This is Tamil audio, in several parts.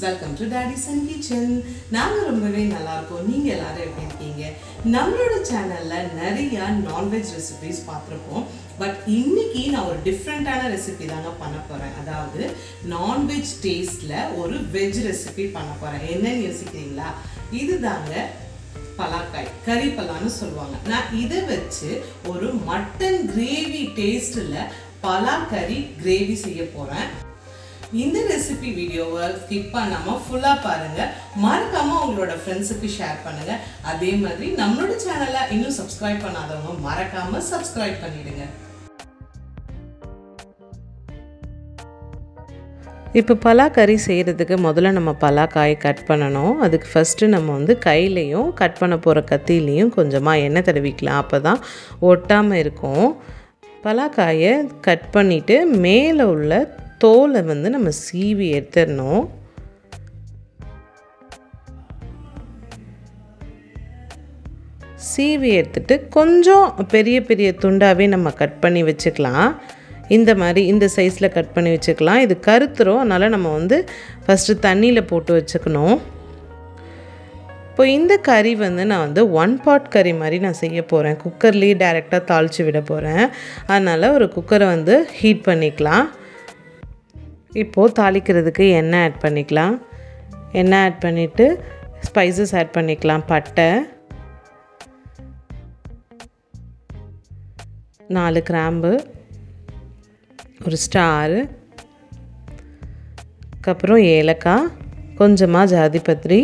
Welcome to toadies and kitchen. நாங்கள் ரொம்பவே நல்லா இருக்கோம். நீங்கள் எல்லாரும் எப்படி இருக்கீங்க? நம்மளோட சேனலில் நிறைய நான்வெஜ் ரெசிபிஸ் பார்த்துருப்போம். பட் இன்னைக்கு நான் ஒரு டிஃப்ரெண்ட்டான ரெசிபி தாங்க பண்ண போகிறேன். அதாவது நான்வெஜ் டேஸ்ட்டில் ஒரு வெஜ் ரெசிபி பண்ண போகிறேன். என்னன்னு யோசிக்கிறீங்களா? இது தாங்க பலாக்காய், கறி பலான்னு சொல்லுவாங்க. நான் இதை வச்சு ஒரு மட்டன் கிரேவி டேஸ்ட்டில் பலாக்கறி கிரேவி செய்ய போகிறேன். இந்த ரெசிபி வீடியோவை ஸ்கிப் பண்ணாமல் ஃபுல்லாக பாருங்கள். மறக்காமல் உங்களோட ஃப்ரெண்ட்ஸுக்கு ஷேர் பண்ணுங்கள். அதே மாதிரி நம்மளோட சேனலை இன்னும் சப்ஸ்கிரைப் பண்ணாதவங்க மறக்காமல் சப்ஸ்கிரைப் பண்ணிடுங்க. இப்போ பலாக்கறி செய்கிறதுக்கு முதல்ல நம்ம பலாக்காயை கட் பண்ணணும். அதுக்கு ஃபஸ்ட்டு நம்ம கையிலையும் கட் பண்ண போகிற கத்திலையும் கொஞ்சமாக எண்ணெய் தடவிக்கலாம். அப்போ தான் ஒட்டாமல் இருக்கும். பலாக்காயை கட் பண்ணிவிட்டு மேலே உள்ள தோலை நம்ம சீவி எடுத்துடணும். சீவி எடுத்துட்டு கொஞ்சம் பெரிய பெரிய துண்டாகவே நம்ம கட் பண்ணி வச்சுக்கலாம். இந்த மாதிரி இந்த சைஸில் கட் பண்ணி வச்சுக்கலாம். இது கருத்துரும், அதனால் நம்ம ஃபஸ்ட்டு தண்ணியில் போட்டு வச்சுக்கணும். இப்போ இந்த கறி நான் 1 pot கறி மாதிரி நான் செய்ய போகிறேன். குக்கர்லேயே டைரெக்டாக தாளித்து விட போகிறேன். அதனால் ஒரு குக்கரை ஹீட் பண்ணிக்கலாம். இப்போது தாளிக்கிறதுக்கு எண்ணெய் ஆட் பண்ணிக்கலாம். எண்ணெய் ஆட் பண்ணிவிட்டு ஸ்பைசஸ் ஆட் பண்ணிக்கலாம். பட்டை, 4 கிராம்பு, ஒரு ஸ்டார், அதுக்கப்புறம் ஏலக்காய், கொஞ்சமாக ஜாதிபத்திரி,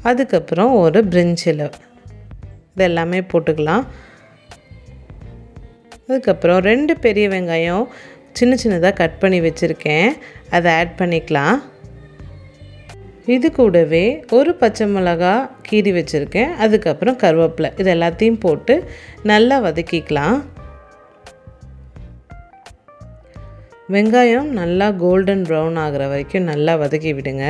அதுக்கப்புறம் ஒரு பிரிஞ்சி இலை, இது எல்லாமே போட்டுக்கலாம். அதுக்கப்புறம் 2 பெரிய வெங்காயம் சின்ன சின்னதாக கட் பண்ணி வச்சுருக்கேன், அதை ஆட் பண்ணிக்கலாம். இது கூடவே ஒரு பச்சை மிளகா கீறி வச்சுருக்கேன், அதுக்கப்புறம் கருவேப்பிலை, இது எல்லாத்தையும் போட்டு நல்லா வதக்கிக்கலாம். வெங்காயம் நல்லா கோல்டன் ப்ரௌன் ஆகிற வரைக்கும் நல்லா வதக்கி விடுங்க.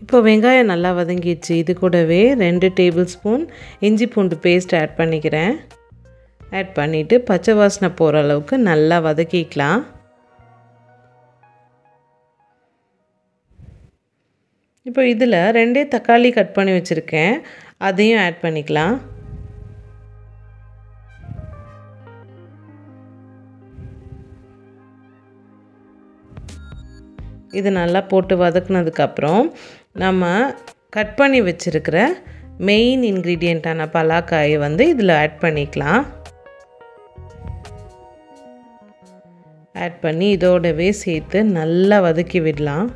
இப்போ வெங்காயம் நல்லா வதங்கிடுச்சு. இது கூடவே 2 டேபிள் ஸ்பூன் இஞ்சி பூண்டு பேஸ்ட் ஆட் பண்ணிக்கிறேன். ஆட் பண்ணிவிட்டு பச்சை வாசனை போகிற அளவுக்கு நல்லா வதக்கிக்கலாம். இப்போ இதில் 2 தக்காளி கட் பண்ணி வச்சுருக்கேன், அதையும் ஆட் பண்ணிக்கலாம். இது நல்லா போட்டு வதக்குனதுக்கப்புறம் நம்ம கட் பண்ணி வச்சுருக்கிற மெயின் இன்க்ரீடியண்ட்டான பலாக்காயை இதில் ஆட் பண்ணிக்கலாம். ஆட் பண்ணி இதோடவே சேர்த்து நல்லா வதக்கி விடலாம்.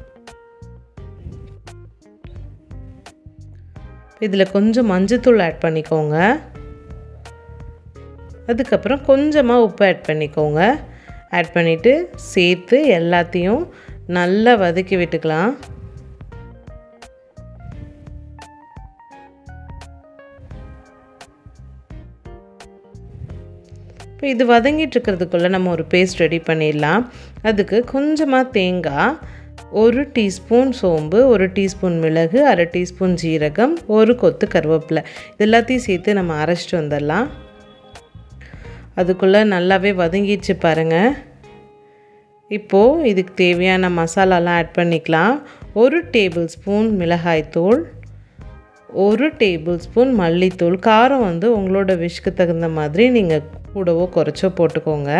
இதில் கொஞ்சம் மஞ்சத்தூள் ஆட் பண்ணிக்கோங்க. அதுக்கப்புறம் கொஞ்சமாக உப்பு ஆட் பண்ணிக்கோங்க. ஆட் பண்ணிவிட்டு சேர்த்து எல்லாத்தையும் நல்லா வதக்கி விட்டுக்கலாம். இப்போ இது வதங்கிட்டு இருக்கிறதுக்குள்ளே நம்ம ஒரு பேஸ்ட் ரெடி பண்ணிடலாம். அதுக்கு கொஞ்சமாக தேங்காய், 1 டீஸ்பூன் சோம்பு, 1 டீஸ்பூன் மிளகு, 1/2 டீஸ்பூன் ஜீரகம், 1 கொத்து கருவேப்பிலை, இது எல்லாத்தையும் சேர்த்து நம்ம அரைச்சிட்டு வந்துடலாம். அதுக்குள்ளே நல்லாவே வதங்கிடுச்சு பாருங்கள். இப்போது இதுக்கு தேவையான மசாலாலாம் ஆட் பண்ணிக்கலாம். 1 டேபிள் ஸ்பூன் மிளகாய்த்தூள், 1 டேபிள் ஸ்பூன் மல்லித்தூள். காரம் உங்களோட விஷுக்கு தகுந்த மாதிரி நீங்கள் கூடவோ குறைச்சோ போட்டுக்கோங்க.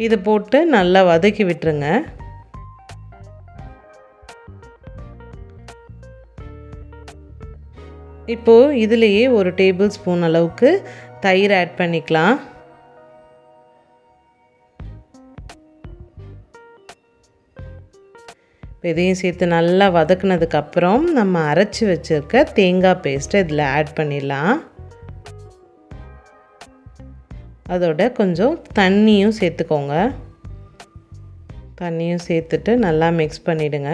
இதை போட்டு நல்லா வதக்கி விட்டுருங்க. இப்போது இதிலேயே 1 டேபிள் ஸ்பூன் அளவுக்கு தயிர் ஆட் பண்ணிக்கலாம். இதையும் சேர்த்து நல்லா வதக்குனதுக்கப்புறம் நம்ம அரைச்சி வச்சுருக்க தேங்காய் பேஸ்ட்டை இதில் ஆட் பண்ணிடலாம். அதோட கொஞ்சம் தண்ணியும் சேர்த்துக்கோங்க. தண்ணியும் சேர்த்துட்டு நல்லா மிக்ஸ் பண்ணிவிடுங்க.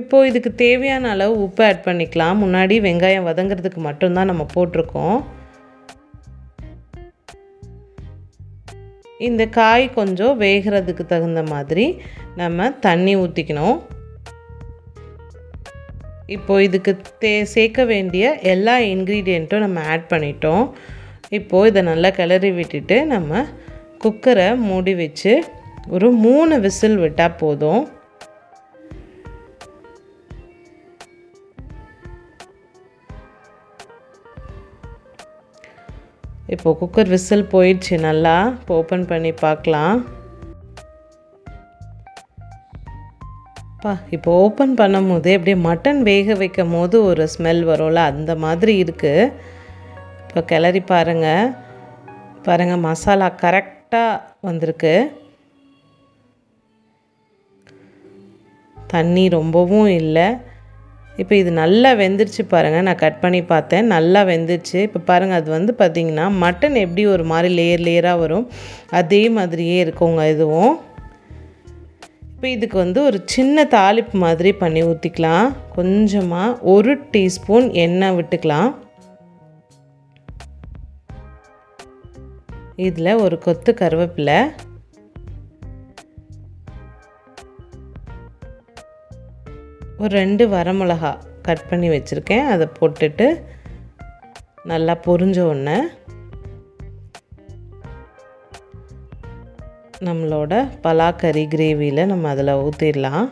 இப்போது இதுக்கு தேவையான அளவு உப்பு ஆட் பண்ணிக்கலாம். முன்னாடி வெங்காயம் வதங்கிறதுக்கு மட்டும்தான் நம்ம போட்டிருக்கோம். இந்த காய் கொஞ்சம் வேகிறதுக்கு தகுந்த மாதிரி நம்ம தண்ணி ஊற்றிக்கணும். இப்போது இதுக்கு சேர்க்க வேண்டிய எல்லா இன்க்ரீடியண்ட்டும் நம்ம ஆட் பண்ணிட்டோம். இப்போது இதை நல்லா கிளறி விட்டுட்டு நம்ம குக்கரை மூடி வச்சு ஒரு 3 விசில் விட்டால் போதும். இப்போது குக்கர் விசில் போயிடுச்சு நல்லா. இப்போ ஓப்பன் பண்ணி பார்க்கலாம். இப்போ ஓப்பன் பண்ணும் போதே அப்படியே மட்டன் வேக வைக்கும் போது ஒரு ஸ்மெல் வரும்ல, அந்த மாதிரி இருக்குது. இப்போ கிளறி பாருங்கள் மசாலா கரெக்டாக வந்திருக்கு. தண்ணி ரொம்பவும் இல்லை. இப்போ இது நல்லா வெந்துருச்சு பாருங்கள். நான் கட் பண்ணி பார்த்தேன், நல்லா வெந்துருச்சு. இப்போ பாருங்கள், அது வந்து பார்த்திங்கன்னா மட்டன் எப்படி ஒரு மாதிரி லேயராக வரும் அதே மாதிரியே இருக்குங்க இதுவும். இப்போ இதுக்கு வந்து ஒரு சின்ன தாளிப்பு மாதிரி பண்ணி ஊற்றிக்கலாம். கொஞ்சமாக 1 டீஸ்பூன் எண்ணெய் விட்டுக்கலாம். இதில் ஒரு கொத்து கருவேப்பிலை, ஒரு 2 வரமிளகா கட் பண்ணி வச்சுருக்கேன். அதை போட்டுட்டு நல்லா பொரிஞ்ச உடனே நம்மளோட பலாக்கறி கிரேவியில் நம்ம அதில் ஊற்றிடலாம்.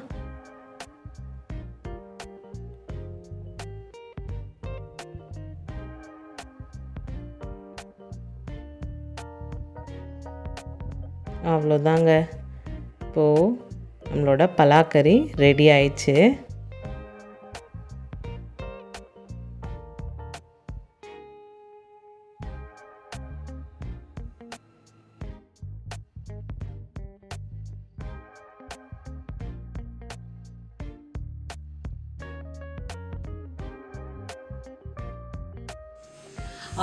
அவ்வளோதாங்க. இப்போது நம்மளோட பலாக்கறி ரெடி ஆயிடுச்சு.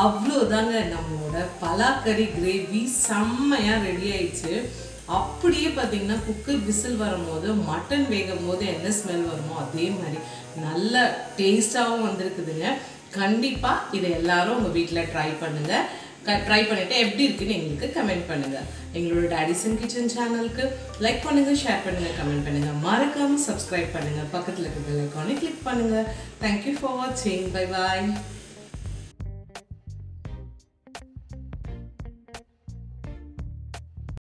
அவ்வளோதாங்க, நம்மளோட பலாக்கறி கிரேவி செம்மையாக ரெடி ஆயிடுச்சு. அப்படியே பார்த்தீங்கன்னா குக்கர் விசில் வரும்போது மட்டன் வேகும் போது என்ன ஸ்மெல் வருமோ அதே மாதிரி நல்ல டேஸ்டாகவும் வந்திருக்குதுங்க. கண்டிப்பாக இதை எல்லாரும் உங்கள் வீட்டில் ட்ரை பண்ணுங்கள். ட்ரை பண்ணிவிட்டு எப்படி இருக்குன்னு எங்களுக்கு கமெண்ட் பண்ணுங்கள். எங்களோட டாடிசன் கிச்சன் சேனலுக்கு லைக் பண்ணுங்கள், ஷேர் பண்ணுங்கள், கமெண்ட் பண்ணுங்கள். மறக்காமல் சப்ஸ்கிரைப் பண்ணுங்கள். பக்கத்தில் இருக்க பெல் ஐகானை கிளிக் பண்ணுங்கள். தேங்க்யூ ஃபார் வாட்சிங். Bye bye.